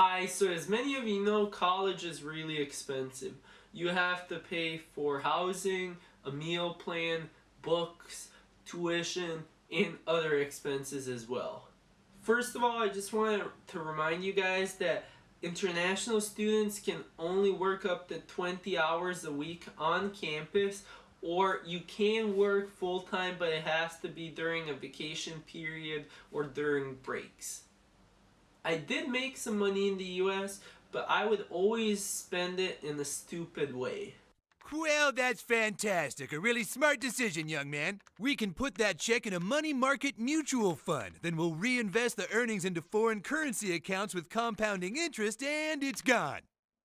Hi, so as many of you know, college is really expensive. You have to pay for housing, a meal plan, books, tuition, and other expenses as well. First of all, I just want to remind you guys that international students can only work up to 20 hours a week on campus, or you can work full-time, but it has to be during a vacation period or during breaks. I did make some money in the US, but I would always spend it in a stupid way. Well, that's fantastic. A really smart decision, young man. We can put that check in a money market mutual fund. Then we'll reinvest the earnings into foreign currency accounts with compounding interest, and it's gone.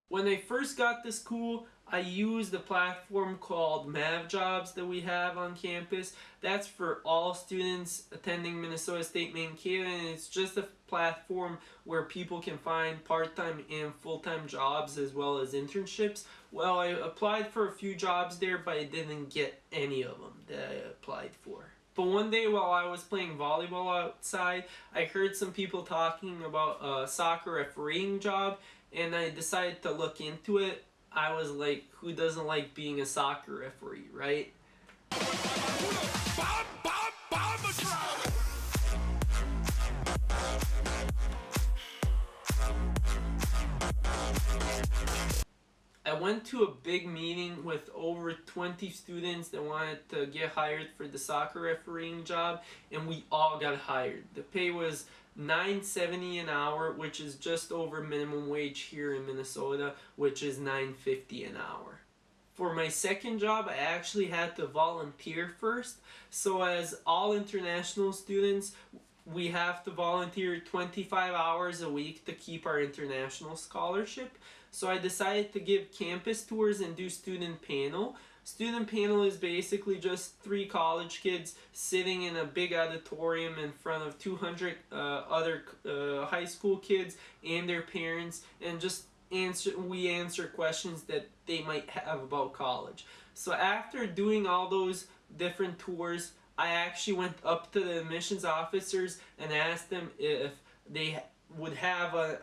When I first got to school, I used a platform called MavJobs that we have on campus. That's for all students attending Minnesota State Mankato, and it's just a platform where people can find part-time and full-time jobs as well as internships. Well, I applied for a few jobs there, but I didn't get any of them that I applied for. But one day while I was playing volleyball outside, I heard some people talking about a soccer refereeing job, and I decided to look into it. I was like, who doesn't like being a soccer referee, right? I went to a big meeting with over 20 students that wanted to get hired for the soccer refereeing job, and we all got hired. The pay was $9.70 an hour, which is just over minimum wage here in Minnesota, which is $9.50 an hour. For my second job, I actually had to volunteer first. So as all international students, we have to volunteer 25 hours a week to keep our international scholarship. So I decided to give campus tours and do student panel. Student panel is basically just 3 college kids sitting in a big auditorium in front of 200 other high school kids and their parents, and just we answer questions that they might have about college. So after doing all those different tours, I actually went up to the admissions officers and asked them if they would have a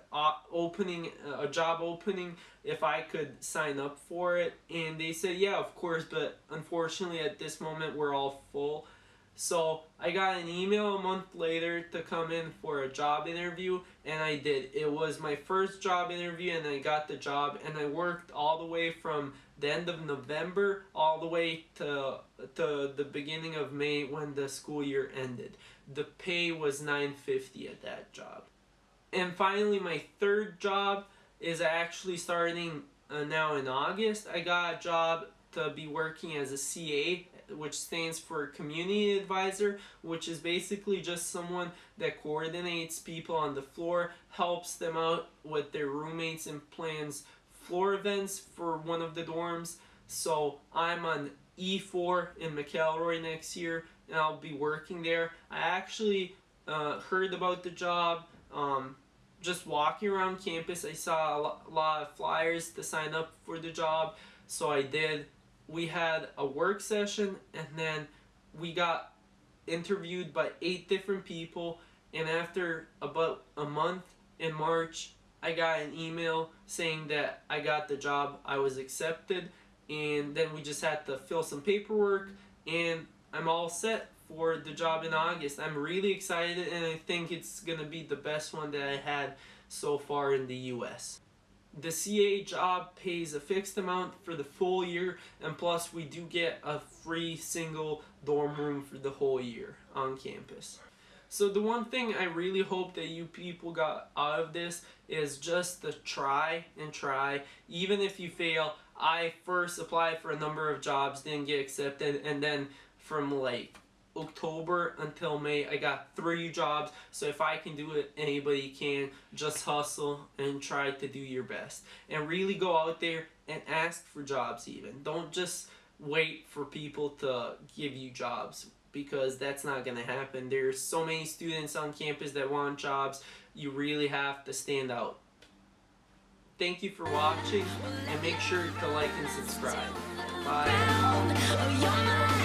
job opening, if I could sign up for it, and they said yeah, of course, but unfortunately at this moment we're all full. So I got an email a month later to come in for a job interview, and I did. It was my first job interview, and I got the job, and I worked all the way from the end of November all the way to the beginning of May when the school year ended. The pay was $9.50 at that job. And finally, my third job is actually starting now in August. I got a job to be working as a CA, which stands for Community Advisor, which is basically just someone that coordinates people on the floor, helps them out with their roommates, and plans floor events for one of the dorms. So I'm on E4 in McElroy next year, and I'll be working there. I actually heard about the job just walking around campus. I saw a lot of flyers to sign up for the job, so I did. We had a work session, and then we got interviewed by 8 different people, and after about a month in March, I got an email saying that I got the job, I was accepted, and then we just had to fill some paperwork, and I'm all set for the job in August. I'm really excited, and I think it's gonna be the best one that I had so far in the US. The CA job pays a fixed amount for the full year, and plus we do get a free single dorm room for the whole year on campus. So the one thing I really hope that you people got out of this is just to try and try. Even if you fail, I first applied for a number of jobs, didn't get accepted, and then from like October until May, I got 3 jobs. So if I can do it, anybody can. Just hustle and try to do your best. And really go out there and ask for jobs even. Don't just wait for people to give you jobs, because that's not going to happen. There's so many students on campus that want jobs. You really have to stand out. Thank you for watching, and make sure to like and subscribe. Bye.